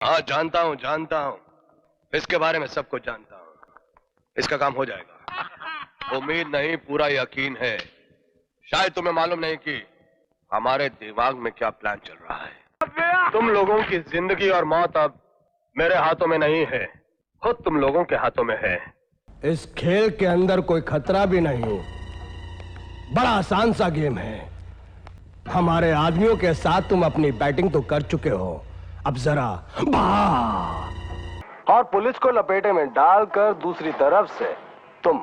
हाँ जानता हूँ। इसके बारे में सब कुछ जानता हूँ। इसका काम हो जाएगा। उम्मीद नहीं, पूरा यकीन है। शायद तुम्हें मालूम नहीं कि हमारे दिमाग में क्या प्लान चल रहा है। तुम लोगों की जिंदगी और मौत अब मेरे हाथों में नहीं है, खुद तुम लोगों के हाथों में है। इस खेल के अंदर कोई खतरा भी नहीं, बड़ा आसान सा गेम है। हमारे आदमियों के साथ तुम अपनी बैटिंग तो कर चुके हो, अब जरा और पुलिस को लपेटे में डालकर दूसरी तरफ से तुम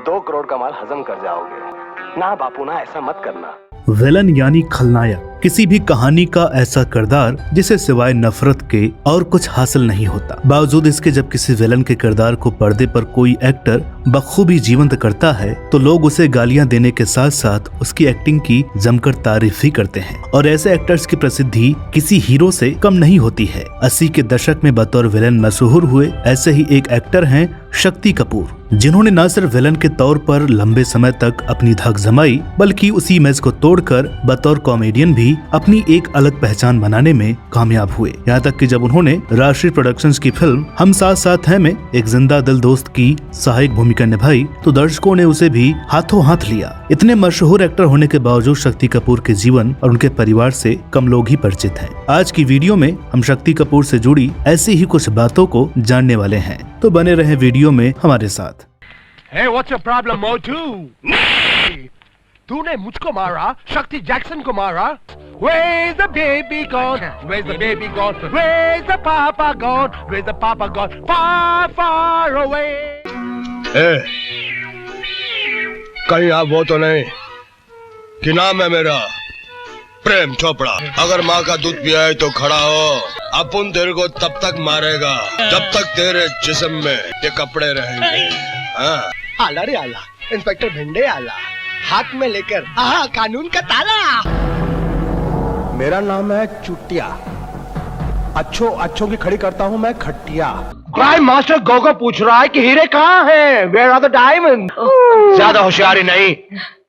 2 करोड़ का माल हजम कर जाओगे। ना बापू ना, ऐसा मत करना। विलन यानी खलनायक किसी भी कहानी का ऐसा किरदार जिसे सिवाय नफरत के और कुछ हासिल नहीं होता। बावजूद इसके जब किसी विलन के किरदार को पर्दे पर कोई एक्टर बखूबी जीवंत करता है तो लोग उसे गालियां देने के साथ साथ उसकी एक्टिंग की जमकर तारीफ भी करते हैं। और ऐसे एक्टर्स की प्रसिद्धि किसी हीरो से कम नहीं होती है। 80 के दशक में बतौर विलन मशहूर हुए ऐसे ही एक एक्टर हैं शक्ति कपूर, जिन्होंने न सिर्फ विलन के तौर पर लंबे समय तक अपनी धाक जमाई बल्कि उसी इमेज को तोड़कर बतौर कॉमेडियन भी अपनी एक अलग पहचान बनाने में कामयाब हुए। यहाँ तक कि जब उन्होंने राष्ट्रीय प्रोडक्शंस की फिल्म हम साथ साथ हैं में एक जिंदा दिल दोस्त की सहायक भूमिका निभाई तो दर्शकों ने उसे भी हाथों हाथ लिया। इतने मशहूर एक्टर होने के बावजूद शक्ति कपूर के जीवन और उनके परिवार से कम लोग ही परिचित हैं। आज की वीडियो में हम शक्ति कपूर से जुड़ी ऐसी ही कुछ बातों को जानने वाले हैं, तो बने रहें वीडियो में हमारे साथ। Hey, what's your problem, Motu? तूने मुझको मारा, शक्ति जैक्सन को मारा। Where's the baby gone? Where's the baby gone? Where's the papa gone? Where's the papa gone? Far, far away. कहीं आप वो तो नहीं कि नाम है मेरा प्रेम चोपड़ा। अगर माँ का दूध पिया है तो खड़ा हो। अपन तेरे को तब तक मारेगा जब तक तेरे जिस्म में ये कपड़े रहेंगे। हाँ। आला रे आला, इंस्पेक्टर भिंडे आला, हाथ में लेकर कानून का ताला। मेरा नाम है चुटिया, अच्छों की खड़ी करता हूँ मैं खटिया। क्राइम मास्टर गोगो पूछ रहा है कि हीरे कहाँ हैं? Where are the diamonds? ज्यादा होशियारी नहीं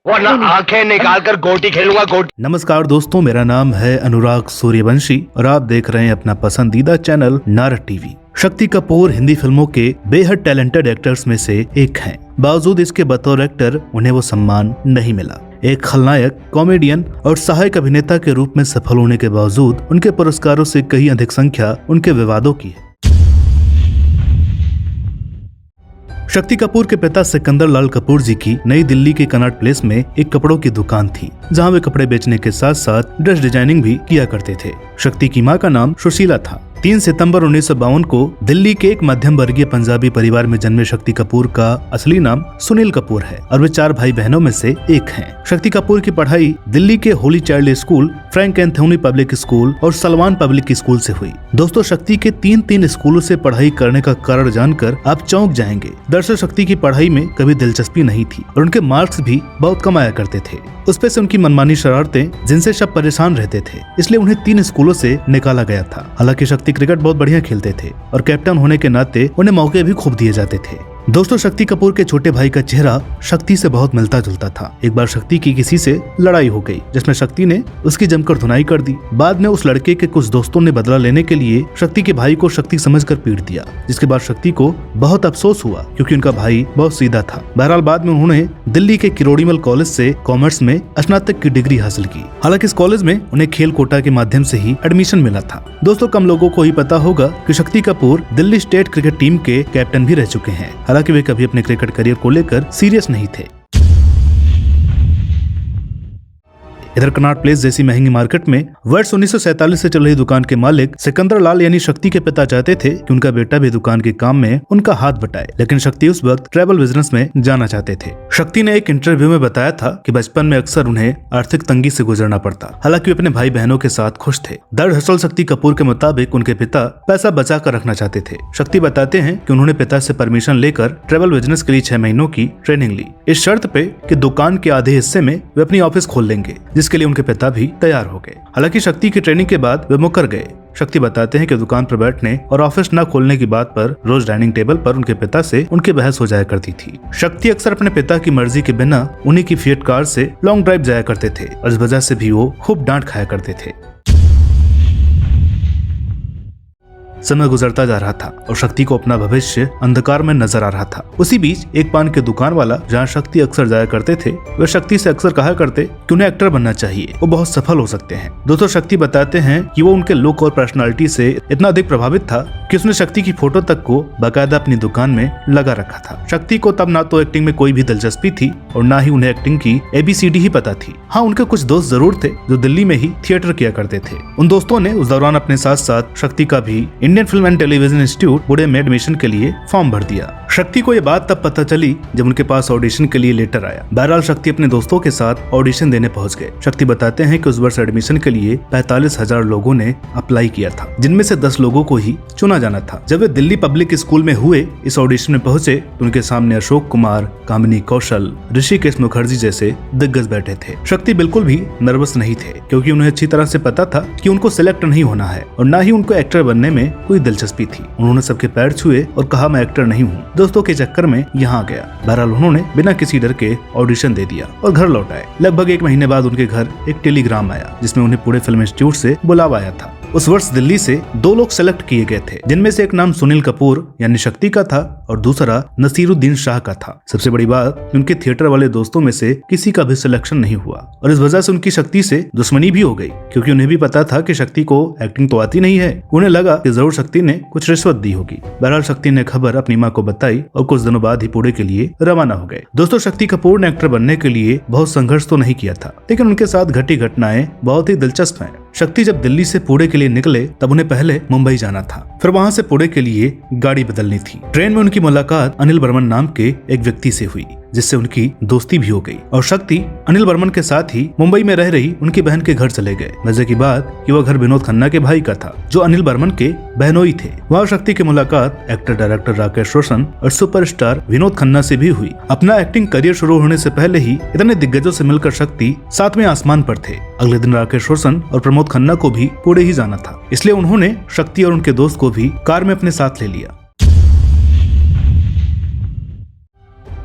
वरना आंखें निकालकर गोटी खेलूंगा गोटी। नमस्कार दोस्तों, मेरा नाम है अनुराग सूर्यवंशी और आप देख रहे हैं अपना पसंदीदा चैनल नारद टीवी। शक्ति कपूर हिंदी फिल्मों के बेहद टैलेंटेड एक्टर्स में से एक हैं। बावजूद इसके बतौर एक्टर उन्हें वो सम्मान नहीं मिला। एक खलनायक, कॉमेडियन और सहायक अभिनेता के रूप में सफल होने के बावजूद उनके पुरस्कारों से कहीं अधिक संख्या उनके विवादों की है। शक्ति कपूर के पिता सिकंदर लाल कपूर जी की नई दिल्ली के कनॉट प्लेस में एक कपड़ों की दुकान थी, जहां वे कपड़े बेचने के साथ साथ ड्रेस डिजाइनिंग भी किया करते थे। शक्ति की मां का नाम सुशीला था। 3 सितंबर 1952 को दिल्ली के एक मध्यम वर्गीय पंजाबी परिवार में जन्मे शक्ति कपूर का असली नाम सुनील कपूर है और वे 4 भाई बहनों में से एक हैं। शक्ति कपूर की पढ़ाई दिल्ली के Holi child school, Frank Anthony public school और सलमान पब्लिक स्कूल से हुई। दोस्तों, शक्ति के 3 स्कूलों से पढ़ाई करने का कारण जानकर आप चौंक जाएंगे। दरअसल शक्ति की पढ़ाई में कभी दिलचस्पी नहीं थी और उनके मार्क्स भी बहुत कम आया करते थे। उस पे से उनकी मनमानी शरारतें जिनसे सब परेशान रहते थे, इसलिए उन्हें 3 स्कूलों से निकाला गया था। हालांकि शक्ति क्रिकेट बहुत बढ़िया खेलते थे और कैप्टन होने के नाते उन्हें मौके भी खूब दिए जाते थे। दोस्तों, शक्ति कपूर के छोटे भाई का चेहरा शक्ति से बहुत मिलता जुलता था। एक बार शक्ति की किसी से लड़ाई हो गई जिसमें शक्ति ने उसकी जमकर धुनाई कर दी। बाद में उस लड़के के कुछ दोस्तों ने बदला लेने के लिए शक्ति के भाई को शक्ति समझकर पीट दिया, जिसके बाद शक्ति को बहुत अफसोस हुआ क्योंकि उनका भाई बहुत सीधा था। बहरहाल बाद में उन्होंने दिल्ली के किरोड़ीमल कॉलेज से कॉमर्स में स्नातक की डिग्री हासिल की। हालांकि इस कॉलेज में उन्हें खेल कोटा के माध्यम से ही एडमिशन मिला था। दोस्तों, कम लोगों को ही पता होगा कि Shakti Kapoor Delhi state cricket team के कैप्टन भी रह चुके हैं। हालांकि वे कभी अपने क्रिकेट करियर को लेकर सीरियस नहीं थे। इधर कनॉट प्लेस जैसी महंगी मार्केट में वर्ष 1947 से चल रही दुकान के मालिक सिकंदर लाल यानी शक्ति के पिता चाहते थे कि उनका बेटा भी दुकान के काम में उनका हाथ बटाए, लेकिन शक्ति उस वक्त ट्रैवल बिजनेस में जाना चाहते थे। शक्ति ने एक इंटरव्यू में बताया था कि बचपन में अक्सर उन्हें आर्थिक तंगी से गुजरना पड़ता। हालांकि वे अपने भाई बहनों के साथ खुश थे। दरअसल शक्ति कपूर के मुताबिक उनके पिता पैसा बचा कर रखना चाहते थे। शक्ति बताते हैं कि उन्होंने पिता से परमिशन लेकर ट्रैवल बिजनेस के लिए 6 महीनों की ट्रेनिंग ली, इस शर्त पे कि दुकान के आधे हिस्से में वे अपनी ऑफिस खोल लेंगे, जिसके लिए उनके पिता भी तैयार हो गए। हालांकि शक्ति की ट्रेनिंग के बाद वे मुकर गए। शक्ति बताते हैं कि दुकान पर बैठने और ऑफिस न खोलने की बात पर रोज डाइनिंग टेबल पर उनके पिता से उनकी बहस हो जाया करती थी। शक्ति अक्सर अपने पिता की मर्जी के बिना उन्हीं की फिएट कार से लॉन्ग ड्राइव जाया करते थे और इस वजह से भी वो खूब डांट खाया करते थे। समय गुजरता जा रहा था और शक्ति को अपना भविष्य अंधकार में नजर आ रहा था। उसी बीच एक पान के दुकान वाला जहाँ शक्ति अक्सर जाया करते थे, वह शक्ति से अक्सर कहा करते कि उन्हें एक्टर बनना चाहिए, वो बहुत सफल हो सकते हैं। दोस्तों शक्ति बताते हैं कि वो उनके लुक और पर्सनालिटी से इतना अधिक प्रभावित था कि उसने शक्ति की फोटो तक को बाकायदा अपनी दुकान में लगा रखा था। शक्ति को तब ना तो एक्टिंग में कोई भी दिलचस्पी थी और ना ही उन्हें एक्टिंग की ABCD ही पता थी। हाँ, उनके कुछ दोस्त जरूर थे जो दिल्ली में ही थिएटर किया करते थे। उन दोस्तों ने उस दौरान अपने साथ साथ शक्ति का भी Indian film and television institute Pune में एडमिशन के लिए फॉर्म भर दिया। शक्ति को ये बात तब पता चली जब उनके पास ऑडिशन के लिए लेटर आया। बहरहाल शक्ति अपने दोस्तों के साथ ऑडिशन देने पहुंच गए। शक्ति बताते हैं कि उस वर्ष एडमिशन के लिए 45,000 लोगों ने अप्लाई किया था, जिनमें से 10 लोगों को ही चुना जाना था। जब वे दिल्ली पब्लिक स्कूल में हुए इस ऑडिशन में पहुंचे तो उनके सामने अशोक कुमार, कामिनी कौशल, ऋषिकेश मुखर्जी जैसे दिग्गज बैठे थे। शक्ति बिल्कुल भी नर्वस नहीं थे क्योंकि उन्हें अच्छी तरह से पता था कि उनको सिलेक्ट नहीं होना है और न ही उनको एक्टर बनने में कोई दिलचस्पी थी। उन्होंने सबके पैर छुए और कहा, मैं एक्टर नहीं हूँ। दोस्तों के चक्कर में यहाँ आ गया। बहरहाल उन्होंने बिना किसी डर के ऑडिशन दे दिया और घर लौट आए। लगभग 1 महीने बाद उनके घर एक टेलीग्राम आया जिसमें उन्हें पुणे फिल्म इंस्टीट्यूट से बुलावा आया था। उस वर्ष दिल्ली से 2 लोग सेलेक्ट किए गए थे, जिनमें से एक नाम सुनील कपूर यानी शक्ति का था और दूसरा नसीरुद्दीन शाह का था। सबसे बड़ी बात, उनके थिएटर वाले दोस्तों में से किसी का भी सिलेक्शन नहीं हुआ और इस वजह से उनकी शक्ति से दुश्मनी भी हो गई क्योंकि उन्हें भी पता था कि शक्ति को एक्टिंग तो आती नहीं है। उन्हें लगा कि जरूर शक्ति ने कुछ रिश्वत दी होगी। बहरहाल शक्ति ने खबर अपनी माँ को बताई और कुछ दिनों बाद ही पुणे के लिए रवाना हो गए। दोस्तों शक्ति कपूर ने एक्टर बनने के लिए बहुत संघर्ष तो नहीं किया था, लेकिन उनके साथ घटी घटनाएं बहुत ही दिलचस्प हैं। शक्ति जब दिल्ली से पुणे के लिए निकले तब उन्हें पहले मुंबई जाना था, फिर वहां से पुणे के लिए गाड़ी बदलनी थी। ट्रेन में उनकी मुलाकात अनिल बर्मन नाम के एक व्यक्ति से हुई जिससे उनकी दोस्ती भी हो गई और शक्ति अनिल बर्मन के साथ ही मुंबई में रह रही उनकी बहन के घर चले गए। मजे की बात कि वह घर विनोद खन्ना के भाई का था जो अनिल बर्मन के बहनोई थे। वहाँ शक्ति की मुलाकात एक्टर डायरेक्टर राकेश रोशन और सुपरस्टार विनोद खन्ना से भी हुई। अपना एक्टिंग करियर शुरू होने से पहले ही इतने दिग्गजों से मिलकर शक्ति 7वें आसमान पर थे। अगले दिन राकेश रोशन और प्रमोद खन्ना को भी पुणे ही जाना था, इसलिए उन्होंने शक्ति और उनके दोस्त को भी कार में अपने साथ ले लिया।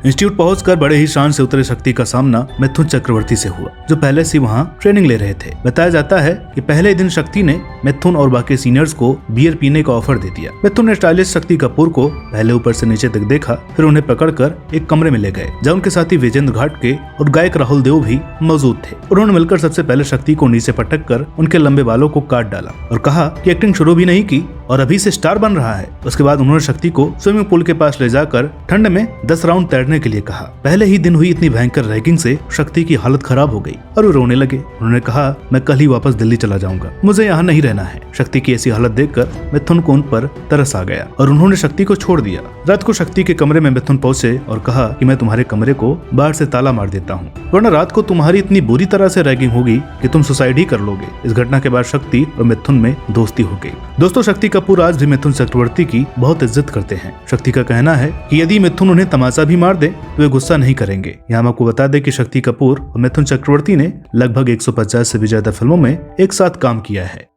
इंस्टीट्यूट पहुंचकर बड़े ही शान से उतरे शक्ति का सामना मिथुन चक्रवर्ती से हुआ जो पहले से वहां ट्रेनिंग ले रहे थे। बताया जाता है कि पहले दिन शक्ति ने मिथुन और बाकी सीनियर्स को बियर पीने का ऑफर दे दिया। मिथुन ने स्टाइलिश शक्ति कपूर को पहले ऊपर से नीचे तक देखा, फिर उन्हें पकड़कर एक कमरे में ले गए जहाँ उनके साथी विजेंद्र घाटके और गायक राहुल देव भी मौजूद थे। उन्होंने मिलकर सबसे पहले शक्ति को नीचे पटक कर उनके लंबे बालों को काट डाला और कहा कि एक्टिंग शुरू भी नहीं की और अभी से स्टार बन रहा है। उसके बाद उन्होंने शक्ति को स्विमिंग पूल के पास ले जाकर ठंड में 10 राउंड तैरने के लिए कहा। पहले ही दिन हुई इतनी भयंकर रैगिंग से शक्ति की हालत खराब हो गई और वो रोने लगे। उन्होंने कहा, मैं कल ही वापस दिल्ली चला जाऊंगा, मुझे यहाँ नहीं रहना है। शक्ति की ऐसी हालत देखकर मिथुन को उन पर तरस आ गया और उन्होंने शक्ति को छोड़ दिया। रात को शक्ति के कमरे में मिथुन पहुंचे और कहा कि मैं तुम्हारे कमरे को बाहर से ताला मार देता हूँ, वरना रात को तुम्हारी इतनी बुरी तरह से रैगिंग होगी कि तुम सुसाइड ही कर लोगे। इस घटना के बाद शक्ति और मिथुन में दोस्ती हो गई। दोस्तों शक्ति कपूर आज भी मिथुन चक्रवर्ती की बहुत इज्जत करते हैं। शक्ति का कहना है कि यदि मिथुन उन्हें तमाचा भी मार दे तो वे गुस्सा नहीं करेंगे। यहाँ आपको बता दें कि शक्ति कपूर और मिथुन चक्रवर्ती ने लगभग 150 से भी ज्यादा फिल्मों में एक साथ काम किया है।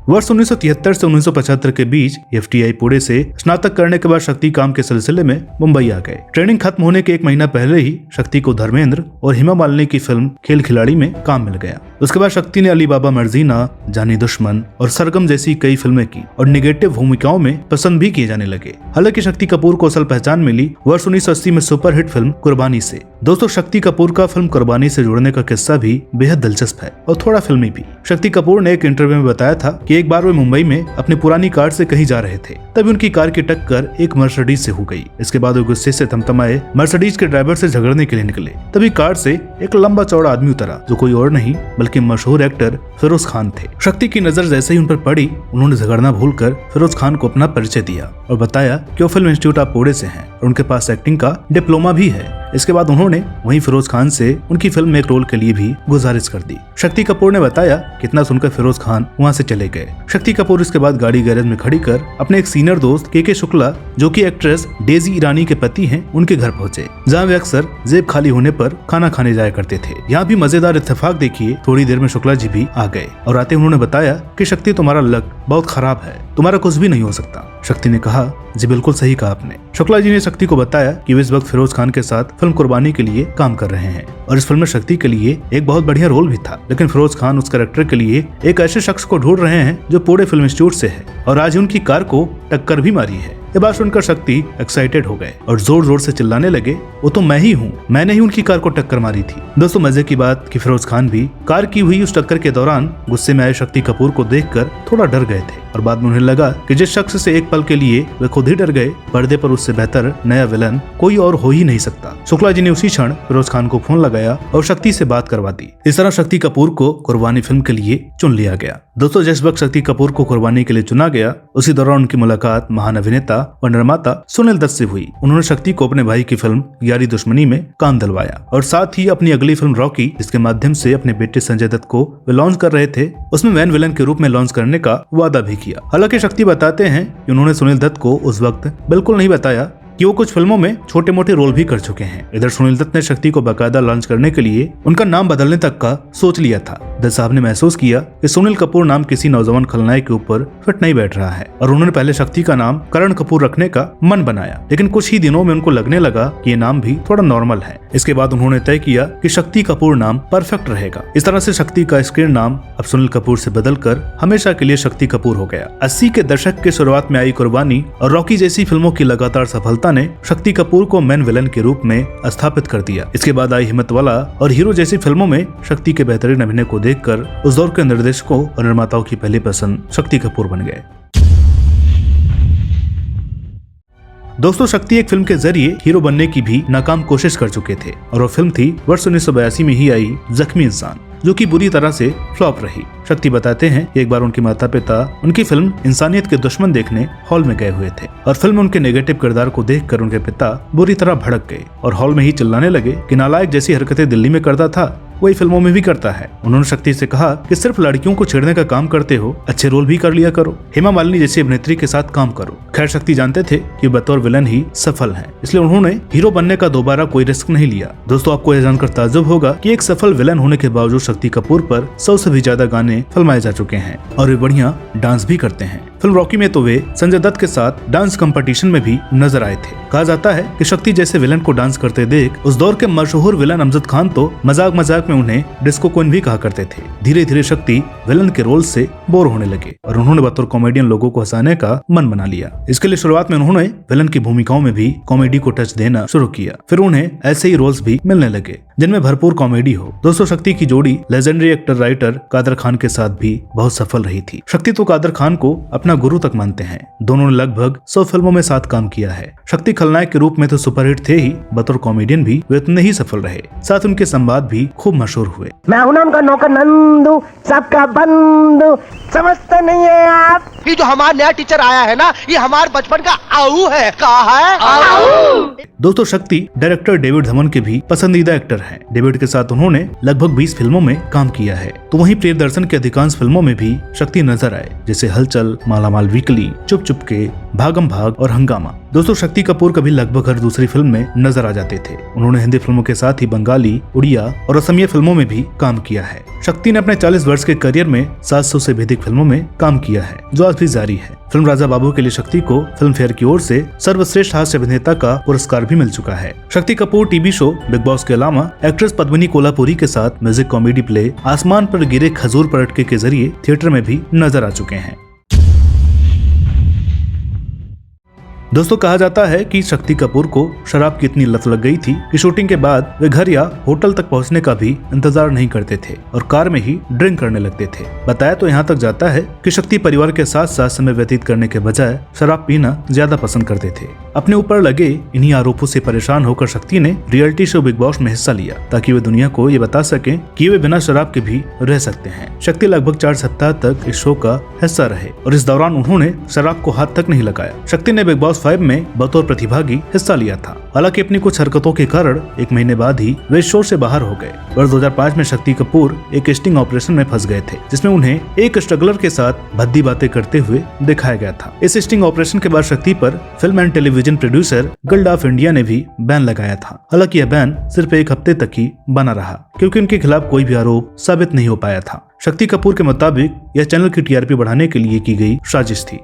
वर्ष 1973 से 1975 के बीच FTI पुणे से स्नातक करने के बाद शक्ति काम के सिलसिले में मुंबई आ गए। ट्रेनिंग खत्म होने के 1 महीना पहले ही शक्ति को धर्मेंद्र और हेमा मालिनी की फिल्म खेल खिलाड़ी में काम मिल गया। उसके बाद शक्ति ने अली बाबा मर्जीना, जानी दुश्मन और सरगम जैसी कई फिल्में की और निगेटिव भूमिकाओं में पसंद भी किए जाने लगे। हालांकि शक्ति कपूर को असल पहचान मिली वर्ष 1980 में सुपरहिट फिल्म कुर्बानी से। दोस्तों शक्ति कपूर का फिल्म कुर्बानी से जुड़ने का किस्सा भी बेहद दिलचस्प है और थोड़ा फिल्मी भी। शक्ति कपूर ने एक इंटरव्यू में बताया था कि एक बार वे मुंबई में अपनी पुरानी कार से कहीं जा रहे थे, तभी उनकी कार की टक्कर एक मर्सिडीज से हो गई। इसके बाद वे गुस्से से थमथमाए मर्सिडीज के ड्राइवर से झगड़ने के लिए निकले। तभी कार से एक लंबा चौड़ा आदमी उतरा जो कोई और नहीं बल्कि मशहूर एक्टर फिरोज खान थे। शक्ति की नजर जैसे ही उन पर पड़ी, उन्होंने झगड़ना भूलकर फिरोज खान को अपना परिचय दिया और बताया कि वो फिल्म इंस्टीट्यूट ऑफ पुणे से हैं और उनके पास एक्टिंग का डिप्लोमा भी है। इसके बाद उन्होंने वहीं फिरोज खान से उनकी फिल्म में एक रोल के लिए भी गुजारिश कर दी। शक्ति कपूर ने बताया कि इतना सुनकर फिरोज खान वहां से चले गए। शक्ति कपूर इसके बाद गाड़ी गैरेज में खड़ी कर अपने एक सीनियर दोस्त के शुक्ला जो कि एक्ट्रेस डेजी ईरानी के पति हैं उनके घर पहुंचे, जहां वे अक्सर जेब खाली होने पर खाना खाने जाया करते थे। यहाँ भी मजेदार इत्तेफाक देखिए, थोड़ी देर में शुक्ला जी भी आ गए और आते उन्होंने बताया कि शक्ति तुम्हारा लक बहुत खराब है, तुम्हारा कुछ भी नहीं हो सकता। शक्ति ने कहा, जी बिल्कुल सही कहा आपने। शुक्ला जी ने शक्ति को बताया कि वे इस वक्त फिरोज खान के साथ फिल्म कुर्बानी के लिए काम कर रहे हैं और इस फिल्म में शक्ति के लिए एक बहुत बढ़िया रोल भी था, लेकिन फिरोज खान उस कैरेक्टर के लिए एक ऐसे शख्स को ढूंढ रहे हैं जो पूरे फिल्म इंस्टीट्यूट से है और आज उनकी कार को टक्कर भी मारी है। ये बात सुनकर शक्ति एक्साइटेड हो गए और जोर जोर से चिल्लाने लगे, वो तो मैं ही हूँ, मैंने ही उनकी कार को टक्कर मारी थी। दोस्तों मजे की बात कि फिरोज खान भी कार की हुई उस टक्कर के दौरान गुस्से में आए शक्ति कपूर को देखकर थोड़ा डर गए थे और बाद में उन्हें लगा कि जिस शख्स से एक पल के लिए वे खुद ही डर गए, पर्दे पर उससे बेहतर नया विलन कोई और हो ही नहीं सकता। शुक्ला जी ने उसी क्षण फिरोज खान को फोन लगाया और शक्ति से बात करवा दी। इस तरह शक्ति कपूर को कुर्बानी फिल्म के लिए चुन लिया गया। दोस्तों जिस वक्त शक्ति कपूर को कुर्बानी के लिए चुना गया, उसी दौरान उनकी मुलाकात महान अभिनेता और निर्माता सुनील दत्त से हुई। उन्होंने शक्ति को अपने भाई की फिल्म यारी दुश्मनी में काम दिलवाया और साथ ही अपनी अगली फिल्म रॉकी, जिसके माध्यम से अपने बेटे संजय दत्त को वे लॉन्च कर रहे थे, उसमें मैन विलन के रूप में लॉन्च करने का वादा भी किया। हालांकि शक्ति बताते हैं कि उन्होंने सुनील दत्त को उस वक्त बिल्कुल नहीं बताया कि वो कुछ फिल्मों में छोटे मोटे रोल भी कर चुके हैं। इधर सुनील दत्त ने शक्ति को बाकायदा लॉन्च करने के लिए उनका नाम बदलने तक का सोच लिया था। दत्त साहब ने महसूस किया कि सुनील कपूर नाम किसी नौजवान खलनायक के ऊपर फिट नहीं बैठ रहा है और उन्होंने पहले शक्ति का नाम करण कपूर रखने का मन बनाया, लेकिन कुछ ही दिनों में उनको लगने लगा कि ये नाम भी थोड़ा नॉर्मल है। इसके बाद उन्होंने तय किया कि शक्ति कपूर नाम परफेक्ट रहेगा। इस तरह से शक्ति का स्क्रीन नाम अब सुनील कपूर से बदलकर हमेशा के लिए शक्ति कपूर हो गया। 80 के दशक के शुरुआत में आई कुर्बानी और रॉकी जैसी फिल्मों की लगातार सफलता ने शक्ति कपूर को मैन विलन के रूप में स्थापित कर दिया। इसके बाद आई हिम्मतवाला और हीरो जैसी फिल्मों में शक्ति के बेहतरीन अभिनय को देखकर उस दौर के निर्देशकों और निर्माताओं की पहली पसंद शक्ति कपूर बन गए। दोस्तों शक्ति एक फिल्म के जरिए हीरो बनने की भी नाकाम कोशिश कर चुके थे और वो फिल्म थी वर्ष 1982 में ही आई जख्मी इंसान, जो कि बुरी तरह से फ्लॉप रही। शक्ति बताते हैं कि एक बार उनके माता पिता उनकी फिल्म इंसानियत के दुश्मन देखने हॉल में गए हुए थे और फिल्म में उनके नेगेटिव किरदार को देखकर उनके पिता बुरी तरह भड़क गए और हॉल में ही चिल्लाने लगे कि नालायक जैसी हरकतें दिल्ली में करता था वही फिल्मों में भी करता है। उन्होंने शक्ति से कहा कि सिर्फ लड़कियों को छेड़ने का काम करते हो, अच्छे रोल भी कर लिया करो, हेमा मालिनी जैसी अभिनेत्री के साथ काम करो। खैर शक्ति जानते थे कि बतौर विलन ही सफल हैं, इसलिए उन्होंने हीरो बनने का दोबारा कोई रिस्क नहीं लिया। दोस्तों आपको यह जानकर ताज्जुब होगा कि एक सफल विलन होने के बावजूद शक्ति कपूर पर 100 से भी ज्यादा गाने फिल्माए जा चुके हैं और वे बढ़िया डांस भी करते हैं। फिल्म रॉकी में तो वे संजय दत्त के साथ डांस कंपटीशन में भी नजर आए थे। कहा जाता है कि शक्ति जैसे विलन को डांस करते देख उस दौर के मशहूर विलन अमजद खान तो मजाक मजाक में उन्हें डिस्को क्वीन भी कहा करते थे। धीरे धीरे शक्ति विलन के रोल से बोर होने लगे और उन्होंने बतौर कॉमेडियन लोगों को हंसाने का मन बना लिया। इसके लिए शुरुआत में उन्होंने विलन की भूमिकाओं में भी कॉमेडी को टच देना शुरू किया। फिर उन्हें ऐसे ही रोल्स भी मिलने लगे जिनमें भरपूर कॉमेडी हो। दोस्तों शक्ति की जोड़ी legendary actor writer Kader Khan के साथ भी बहुत सफल रही थी। शक्ति तो कादर खान को अपना गुरु तक मानते हैं। दोनों ने लगभग 100 फिल्मों में साथ काम किया है। शक्ति खलनायक के रूप में तो सुपरहिट थे ही, बतौर कॉमेडियन भी वे उतने ही सफल रहे। साथ उनके संवाद भी खूब मशहूर हुए। मैं हूं नाम का नौकर नंदू, सबका बंधु, समझते नहीं है आप। ये जो हमारा नया टीचर आया है ना, ये हमारे बचपन का आऊ है। कहा है आऊ। दोस्तों शक्ति डायरेक्टर डेविड धवन के भी पसंदीदा एक्टर हैं। डेविड के साथ उन्होंने लगभग 20 फिल्मों में काम किया है। तो वहीं प्रियदर्शन की अधिकांश फिल्मों में भी शक्ति नजर आए, जैसे हलचल, मालामाल वीकली, चुप चुपके, भागम भाग और हंगामा। दोस्तों शक्ति कपूर कभी लगभग हर दूसरी फिल्म में नजर आ जाते थे। उन्होंने हिंदी फिल्मों के साथ ही बंगाली, उड़िया और असमिया फिल्मों में भी काम किया है। शक्ति ने अपने 40 वर्ष के करियर में 700 से भी अधिक फिल्मों में काम किया है, जो आज भी जारी है। फिल्म राजा बाबू के लिए शक्ति को फिल्म फेयर की ओर से सर्वश्रेष्ठ हास्य अभिनेता का पुरस्कार भी मिल चुका है। Shakti Kapoor TV show big boss के अलावा एक्ट्रेस पद्मिनी कोल्हापुरी के साथ म्यूजिक कॉमेडी प्ले आसमान पर गिरे खजूर पर अटके के जरिए थिएटर में भी नजर आ चुके हैं। दोस्तों कहा जाता है कि शक्ति कपूर को शराब की इतनी लत लग गई थी कि शूटिंग के बाद वे घर या होटल तक पहुंचने का भी इंतजार नहीं करते थे और कार में ही ड्रिंक करने लगते थे। बताया तो यहाँ तक जाता है कि शक्ति परिवार के साथ साथ समय व्यतीत करने के बजाय शराब पीना ज्यादा पसंद करते थे। अपने ऊपर लगे इन्हीं आरोपों से परेशान होकर शक्ति ने रियलिटी शो बिग बॉस में हिस्सा लिया, ताकि वे दुनिया को ये बता सकें कि वे बिना शराब के भी रह सकते हैं। शक्ति लगभग 4 सप्ताह तक इस शो का हिस्सा रहे और इस दौरान उन्होंने शराब को हाथ तक नहीं लगाया। शक्ति ने बिग बॉस 5 में बतौर प्रतिभागी हिस्सा लिया था। हालांकि अपनी कुछ हरकतों के कारण 1 महीने बाद ही वे शो से बाहर हो गए। वर्ष 2005 में शक्ति कपूर एक स्टिंग ऑपरेशन में फंस गए थे, जिसमें उन्हें एक स्ट्रगलर के साथ भद्दी बातें करते हुए दिखाया गया था। इस स्टिंग ऑपरेशन के बाद शक्ति पर film and television producer guild of India ने भी बैन लगाया था। हालांकि यह बैन सिर्फ 1 हफ्ते तक ही बना रहा, क्योंकि उनके खिलाफ कोई भी आरोप साबित नहीं हो पाया था। शक्ति कपूर के मुताबिक यह चैनल की टीआरपी बढ़ाने के लिए की गई साजिश थी।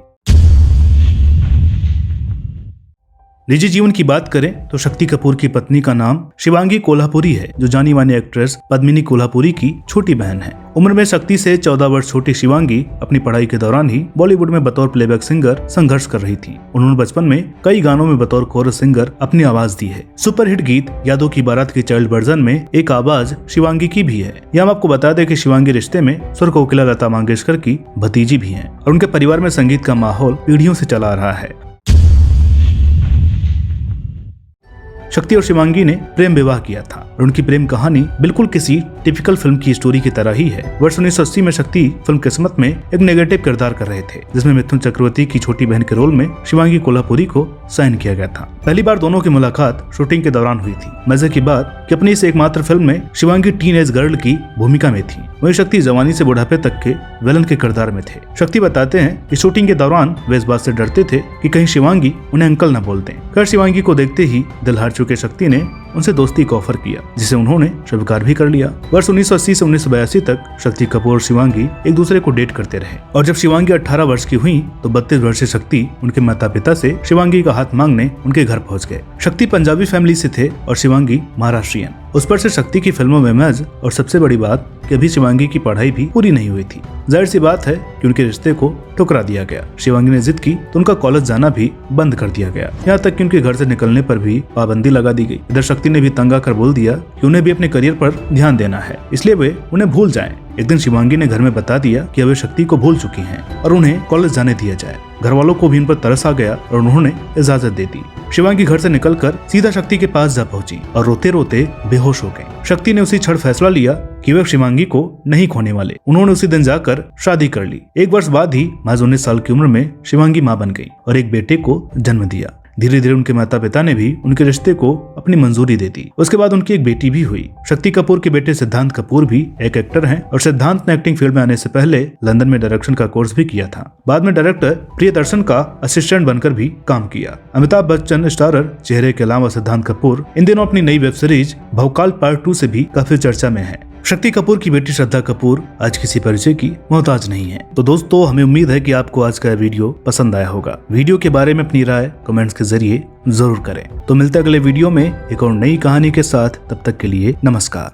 निजी जीवन की बात करें तो शक्ति कपूर की पत्नी का नाम शिवांगी कोल्हापुरी है, जो जानी मानी एक्ट्रेस पद्मिनी कोल्हापुरी की छोटी बहन है। उम्र में शक्ति से 14 वर्ष छोटी शिवांगी अपनी पढ़ाई के दौरान ही बॉलीवुड में बतौर प्लेबैक सिंगर संघर्ष कर रही थी। उन्होंने बचपन में कई गानों में बतौर कोरस सिंगर अपनी आवाज दी है। सुपरहिट गीत यादों की बारात के चाइल्ड वर्जन में एक आवाज शिवांगी की भी है। यह हम आपको बता दें कि शिवांगी रिश्ते में स्वर कोकिला लता मंगेशकर की भतीजी भी है और उनके परिवार में संगीत का माहौल पीढ़ियों से चला आ रहा है। शक्ति और शिवांगी ने प्रेम विवाह किया था और उनकी प्रेम कहानी बिल्कुल किसी टिपिकल फिल्म की स्टोरी की तरह ही है। वर्ष 1980 में शक्ति फिल्म किस्मत में एक नेगेटिव किरदार कर रहे थे, जिसमें मिथुन चक्रवर्ती की छोटी बहन के रोल में शिवांगी कोल्हापुरी को साइन किया गया था। पहली बार दोनों की मुलाकात शूटिंग के दौरान हुई थी। मजे की बात कि अपनी इस एकमात्र फिल्म में शिवांगी टीनेज गर्ल की भूमिका में थी, वही शक्ति जवानी से बुढ़ापे तक के विलन के किरदार में थे। शक्ति बताते हैं कि शूटिंग के दौरान वे इस बात से डरते थे कि कहीं शिवांगी उन्हें अंकल न बोल दें। खैर शिवांगी को देखते ही दिल हार चुके शक्ति ने उनसे दोस्ती का ऑफर किया, जिसे उन्होंने स्वीकार भी कर लिया। वर्ष 1980 से 1982 तक शक्ति कपूर और शिवांगी एक दूसरे को डेट करते रहे और जब शिवांगी 18 वर्ष की हुई तो 32 वर्षीय शक्ति उनके माता पिता से शिवांगी का हाथ मांगने उनके घर पहुंच गए। शक्ति पंजाबी फैमिली से थे और शिवांगी महाराष्ट्रियन। उस पर से शक्ति की फिल्मों में मैज और सबसे बड़ी बात कि अभी शिवांगी की पढ़ाई भी पूरी नहीं हुई थी। जाहिर सी बात है कि उनके रिश्ते को ठुकरा दिया गया। शिवांगी ने जिद की तो उनका कॉलेज जाना भी बंद कर दिया गया, यहाँ तक कि उनके घर से निकलने पर भी पाबंदी लगा दी गई। इधर शक्ति ने भी तंग आकर बोल दिया कि उन्हें भी अपने करियर पर ध्यान देना है, इसलिए वे उन्हें भूल जाएं। एक दिन शिवांगी ने घर में बता दिया कि वे शक्ति को भूल चुकी हैं और उन्हें कॉलेज जाने दिया जाए। घर वालों को भी इन पर तरस आ गया और उन्होंने इजाजत दे दी। शिवांगी घर से निकलकर सीधा शक्ति के पास जा पहुंची और रोते रोते बेहोश हो गई। शक्ति ने उसी क्षण फैसला लिया कि वे शिवांगी को नहीं खोने वाले। उन्होंने उसी दिन जाकर शादी कर ली। एक वर्ष बाद ही महज 19 साल की उम्र में शिवांगी मां बन गई और एक बेटे को जन्म दिया। धीरे धीरे उनके माता पिता ने भी उनके रिश्ते को अपनी मंजूरी दे दी। उसके बाद उनकी एक बेटी भी हुई। शक्ति कपूर के बेटे सिद्धांत कपूर भी एक एक्टर हैं और सिद्धांत ने एक्टिंग फील्ड में आने से पहले लंदन में डायरेक्शन का कोर्स भी किया था। बाद में डायरेक्टर प्रियदर्शन का असिस्टेंट बनकर भी काम किया। अमिताभ बच्चन स्टारर चेहरे के अलावा सिद्धांत कपूर इन दिनों अपनी नई वेब सीरीज भवकाल पार्ट 2 से भी काफी चर्चा में है। शक्ति कपूर की बेटी श्रद्धा कपूर आज किसी परिचय की मोहताज नहीं है। तो दोस्तों, हमें उम्मीद है कि आपको आज का वीडियो पसंद आया होगा। वीडियो के बारे में अपनी राय कमेंट्स के जरिए जरूर करें। तो मिलते हैं अगले वीडियो में एक और नई कहानी के साथ। तब तक के लिए नमस्कार।